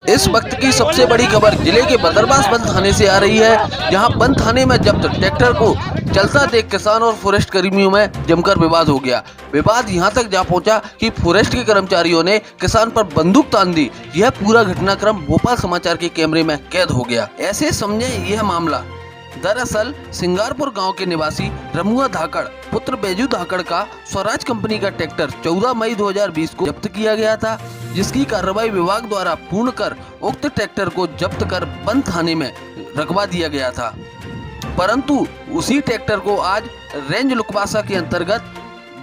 इस वक्त की सबसे बड़ी खबर जिले के बदरबास बंद थाने से आ रही है, जहां बंद थाने में जब्त ट्रैक्टर को चलता देख किसान और फॉरेस्ट कर्मियों में जमकर विवाद हो गया। विवाद यहां तक जा पहुंचा कि फॉरेस्ट के कर्मचारियों ने किसान पर बंदूक तान दी। यह पूरा घटनाक्रम भोपाल समाचार के कैमरे में कैद हो गया। ऐसे समझे यह मामला। दरअसल सिंगारपुर गांव के निवासी रमुआ धाकड़ पुत्र बैजू धाकड़ का स्वराज कंपनी का ट्रैक्टर 14 मई 2020 को जब्त किया गया था, जिसकी कार्रवाई विभाग द्वारा पूर्ण कर उक्त ट्रैक्टर को जब्त कर बंद थाने में रखवा दिया गया था। परंतु उसी ट्रैक्टर को आज रेंज लुकबासा के अंतर्गत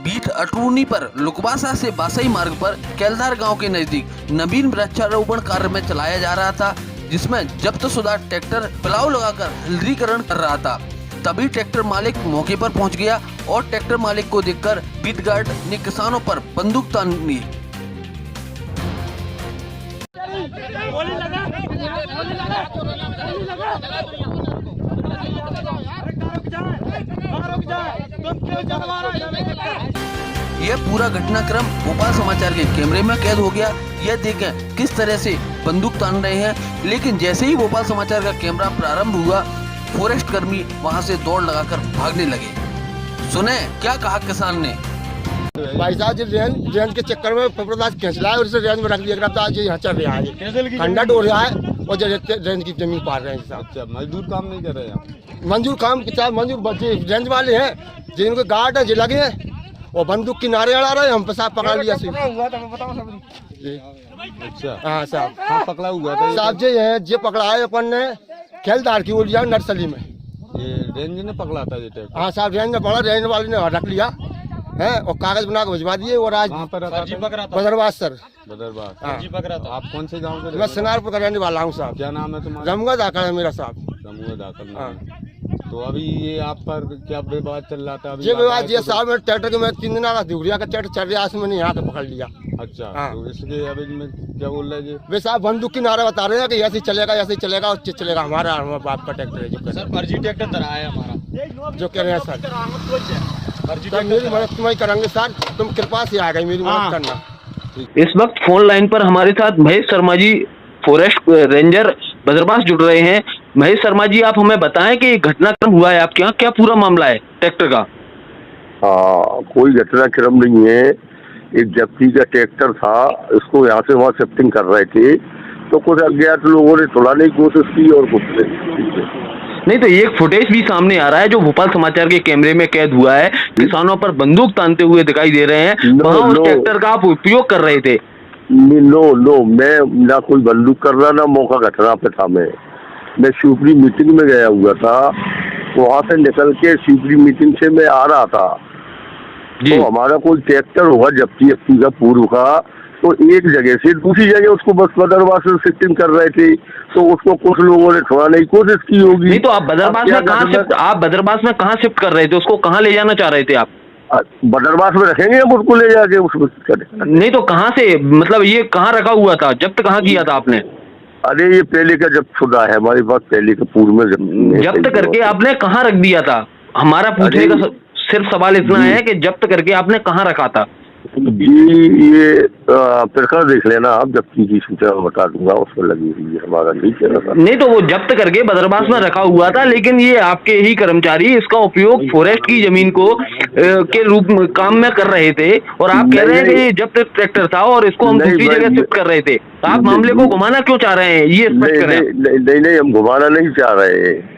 बीट अटरूनी पर लुकबासा से बासई मार्ग पर कैलदार गांव के नजदीक नवीन वृक्षारोपण कार्य में चलाया जा रहा था, जिसमें जब्त शुदा ट्रैक्टर प्लाव लगाकर हल्दीकरण कर रहा था। तभी ट्रैक्टर मालिक मौके पर पहुंच गया और ट्रैक्टर मालिक को देखकर बीट गार्ड ने किसानों पर बंदूक तान दी। यह पूरा घटनाक्रम भोपाल समाचार के कैमरे में कैद हो गया। यह देखें किस तरह से बंदूक तान रहे हैं। लेकिन जैसे ही भोपाल समाचार का कैमरा प्रारंभ हुआ, फॉरेस्ट कर्मी वहां से दौड़ लगाकर भागने लगे। सुने क्या कहा किसान ने। भाई साहब रेंज के चक्कर में पेपरदास खींच रहा है और इसे रेंज में रख दिया था। आज यहाँ चल रहा है, ठंडा डोल रहा है और रेंज की जमीन पार रहे हैं साहब। अच्छा, मजदूर काम नहीं कर रहे हैं। मंजूर काम मंजूर बच्चे रेंज वाले हैं, जिनके गार्ड है, जो लगे हैं और बंदूक किनारे अड़ा रहे हैं। हम साहब पकड़ा लिया अच्छा, हाँ साहब, हाँ पकड़ा हुआ था साहब जी है जो पकड़ा है अपन ने खेलदार की ओर नर्सरी में। ये रेंज ने पकड़ा था ये ट्रैक्टर। हाँ साहब, रेंज में पकड़ा, रेंज वाले ने रख लिया है और कागज बना के भिजवा दिए। और आज बदरबास सर, बदरबास। हाँ। आप कौन से गांव से? मैं सिंगारपुर का रहने वाला हूँ साहब। क्या नाम है तुम्हारा? रमुआ धाकड़ है मेरा साहब। रमुआ धाकड़। हाँ। तो अभी ये आप पर क्या विवाद चल रहा था? ये विवाद ये साहब में ट्रैक्टर के मैं 3 दिन का धुगरिया का ट्रैक्टर चल रहा है, मैंने यहाँ पे पकड़ लिया। अच्छा, हाँ। तो इसके अभी में क्या बोल रहे हैं? वे साहब बंदूक की नारा बता रहे हैं कि ऐसे चलेगा, ऐसे चलेगा और चलेगा। हमारा बाप का ट्रैक्टर है जो सर फर्जी ट्रैक्टर धरा है हमारा, जो कह रहे हैं सर। तो मेरी मदद तुम्हारी करेंगे सर, तुम कृपा से आ गई, मेरी मदद करना। इस वक्त फोन लाइन पर हमारे साथ महेश शर्मा जी फॉरेस्ट रेंजर बदरबास जुड़ रहे हैं। महेश शर्मा जी, आप हमें बताएं कि घटनाक्रम हुआ है आपके यहाँ, क्या पूरा मामला है ट्रैक्टर का? कोई घटनाक्रम नहीं है। एक जब्ती का ट्रैक्टर था, इसको यहाँ से वहाँ शिफ्टिंग कर रहे थे, तो कुछ अज्ञात लोगों ने तोड़ने की कोशिश की और कुछ नहीं। तो एक फुटेज भी सामने आ रहा है जो भोपाल समाचार के कैमरे में कैद हुआ है। किसानों पर बंदूक तानते हुए दिखाई दे रहे हैं। वहाँ उस ट्रैक्टर का आप उपयोग कर रहे थे? नो, मैं ना कोई बंदूक कर रहा, ना मौका घटना पे था। मैं शिवपुरी मीटिंग में गया हुआ था, वहाँ से निकल के शिवपुरी मीटिंग से मैं आ रहा था। तो हमारा कोई ट्रैक्टर होगा जब्ती का पूर्व का, तो एक जगह से दूसरी जगह उसको बस बदरबास से शिफ्टिंग कर रहे थे, तो उसको कुछ लोगों ने छुड़ाने की कोशिश की होगी। नहीं, तो आप बदरबास में कहाँ शिफ्ट कर रहे थे? उसको कहाँ ले जाना चाह रहे थे आप? बदरबास में रखेंगे हम उसको ले जाके उसको। नहीं तो कहाँ से, मतलब ये कहाँ रखा हुआ था, जब्त कहाँ किया था आपने? अरे ये पहले का जब्त शुदा है हमारे पास, पहले का पूर्व में जब्त करके आपने कहाँ रख दिया था? हमारा पूछने का सिर्फ सवाल इतना है कि जब्त करके आपने कहाँ रखा था? जी ये प्रखर देख लेना आप, जब्ती की सूचना बता दूंगा, उसमें लगी हुई है हमारा नहीं चल रहा। नहीं तो वो जब्त करके बदरबास में रखा हुआ था, लेकिन ये आपके ही कर्मचारी इसका उपयोग फॉरेस्ट की जमीन को के रूप में काम में कर रहे थे, और आप कह रहे हैं कि ये जब्त ट्रैक्टर था और इसको हम दूसरी जगह शिफ्ट कर रहे थे। आप मामले को घुमाना क्यों चाह रहे हैं, ये स्पष्ट करें। नहीं, हम घुमाना नहीं चाह रहे हैं,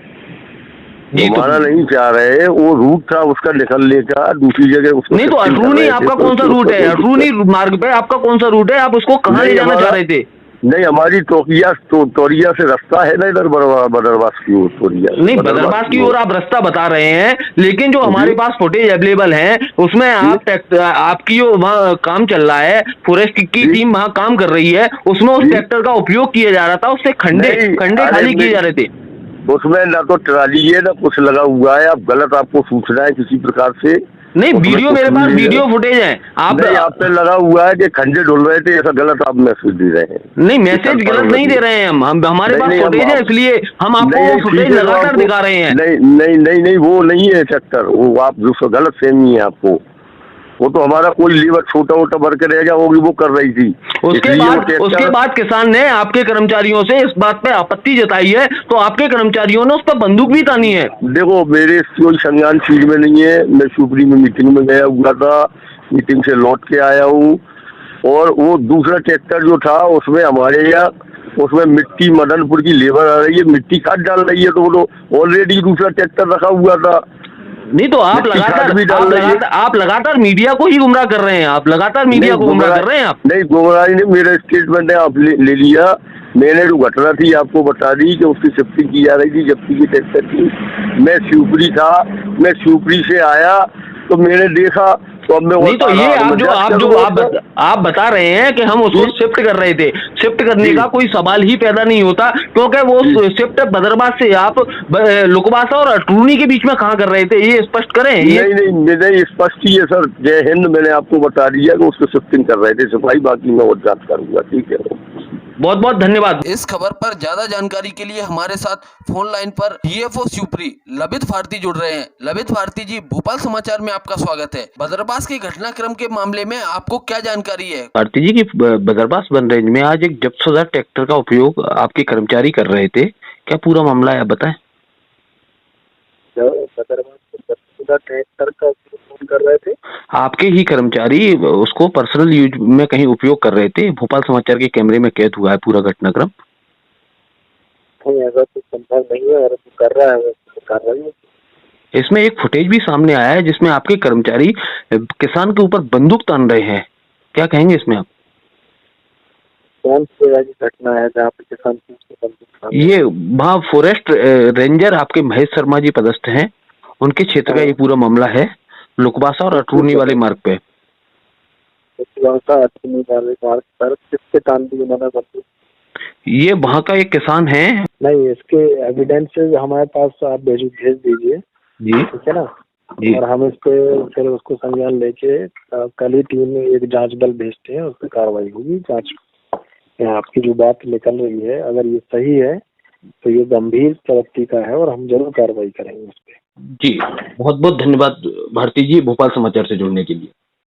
घुमाना नहीं चाह रहे हैं। वो रूट था उसका निकलने का दूसरी जगह उसको। नहीं तो अटरूनी आपका कौन सा रूट है? अटरूनी मार्ग पे आपका कौन सा रूट है? आप उसको कहाँ ले जाना चाह रहे थे? नहीं, हमारी तोरिया से रास्ता है ना इधर बदरबास की ओर। तोरिया नहीं, बदरबास की ओर आप रास्ता बता रहे हैं, लेकिन जो हमारे पास फुटेज अवेलेबल है उसमें आपकी जो वहाँ काम चल रहा है, फॉरेस्ट की टीम वहाँ काम कर रही है, उसमें उस ट्रैक्टर का उपयोग किया जा रहा था, उससे खंडे खाली किए जा रहे थे। उसमें ना तो ट्राली है ना कुछ लगा हुआ है। आप गलत, आपको सूचना है किसी प्रकार से? नहीं, वीडियो मेरे पास वीडियो फुटेज है। आप पे लगा हुआ है कि खंडे डुल रहे थे, ऐसा गलत आप मैसेज दे रहे हैं। नहीं, मैसेज गलत नहीं दे रहे हैं हम हमारे पास फुटेज है, इसलिए हम आपको वो फुटेज लगाकर दिखा रहे हैं। नहीं, वो नहीं है चक्कर, वो आप जो गलत फहमी है आपको। वो तो हमारा कोई लेबर छोटा मोटा वर्कर रह गया होगी वो कर रही थी। इसलिए वो उसके बाद किसान ने आपके कर्मचारियों से इस बात पे आपत्ति जताई है, तो आपके कर्मचारियों ने उस पर बंदूक भी तानी है। देखो मेरे कोई संज्ञान चीज में नहीं है, मैं शिवपुरी में मीटिंग में गया हुआ था, मीटिंग से लौट के आया हूँ, और वो दूसरा ट्रैक्टर जो था उसमें हमारे यहाँ उसमें मिट्टी मदनपुर की लेबर आ रही है, मिट्टी खाद डाल रही है, तो वो ऑलरेडी दूसरा ट्रैक्टर रखा हुआ था। नहीं तो आप लगातार मीडिया को ही गुमराह कर रहे हैं, आप लगातार मीडिया को गुमराह कर रहे हैं। आप नहीं, गुमराही नहीं, मेरा स्टेटमेंट है, आप ले लिया। मैंने जो घटना थी आपको बता दी कि उसकी शिफ्टिंग की जा रही थी, जब्ती की ट्रैक्टर की। मैं शिवपुरी था, मैं शिवपुरी से आया तो मैंने देखा, तो अब मैं नहीं तो ये आप बता रहे हैं कि हम उसको शिफ्ट कर रहे थे, शिफ्ट करने का कोई सवाल ही पैदा नहीं होता, क्योंकि वो शिफ्ट बदरबास से आप लुकबासा और अटरूनी के बीच में कहाँ कर रहे थे, ये स्पष्ट करें। नहीं स्पष्ट ही है सर। जय हिंद, मैंने आपको बता दिया कि उसको शिफ्टिंग कर रहे थे सिपाही, बाकी मैं वो जांच करूंगा। ठीक है, बहुत बहुत धन्यवाद। इस खबर पर ज्यादा जानकारी के लिए हमारे साथ फोन लाइन पर डीएफओ शिवपुरी लबित भारती जुड़ रहे हैं। लबित भारती जी, भोपाल समाचार में आपका स्वागत है। बदरबास के घटनाक्रम के मामले में आपको क्या जानकारी है? भारती जी की बदरबास वन रेंज में आज एक जब्तशुदा ट्रैक्टर का उपयोग आपके कर्मचारी कर रहे थे, क्या पूरा मामला है, आप बताएं। ट्रैक्टर का उपयोग कर रहे थे, आपके ही कर्मचारी उसको पर्सनल यूज में कहीं उपयोग कर रहे थे, भोपाल समाचार के कैमरे में कैद हुआ है पूरा घटनाक्रम। नहीं, ऐसा तो संभव नहीं है, और कर रहा है कार्रवाई। इसमें एक फुटेज भी सामने आया है जिसमें आपके कर्मचारी किसान के ऊपर बंदूक तान रहे हैं, क्या कहेंगे इसमें आप? कौन सी घटना है जहाँ पे किसान ये वहाँ फॉरेस्ट रेंजर आपके महेश शर्मा जी पदस्थ हैं, उनके क्षेत्र का ये पूरा मामला है, लुकबासा और अटरूनी वाले मार्ग पे। किसके तान दी उन्होंने बंदूक? ये वहाँ का एक किसान है। नहीं, इसके एविडेंसेस हमारे पास आप भेज दीजिए जी, ठीक है ना जी। और हम इस पे फिर उसको संज्ञान लेके कल ही टीम में एक जांच दल भेजते हैं, उस पर कार्रवाई होगी। जांच आपकी जो बात निकल रही है, अगर ये सही है तो ये गंभीर प्रवृत्ति का है और हम जरूर कार्रवाई करेंगे उस पर। जी, बहुत बहुत धन्यवाद भारती जी, भोपाल समाचार से जुड़ने के लिए।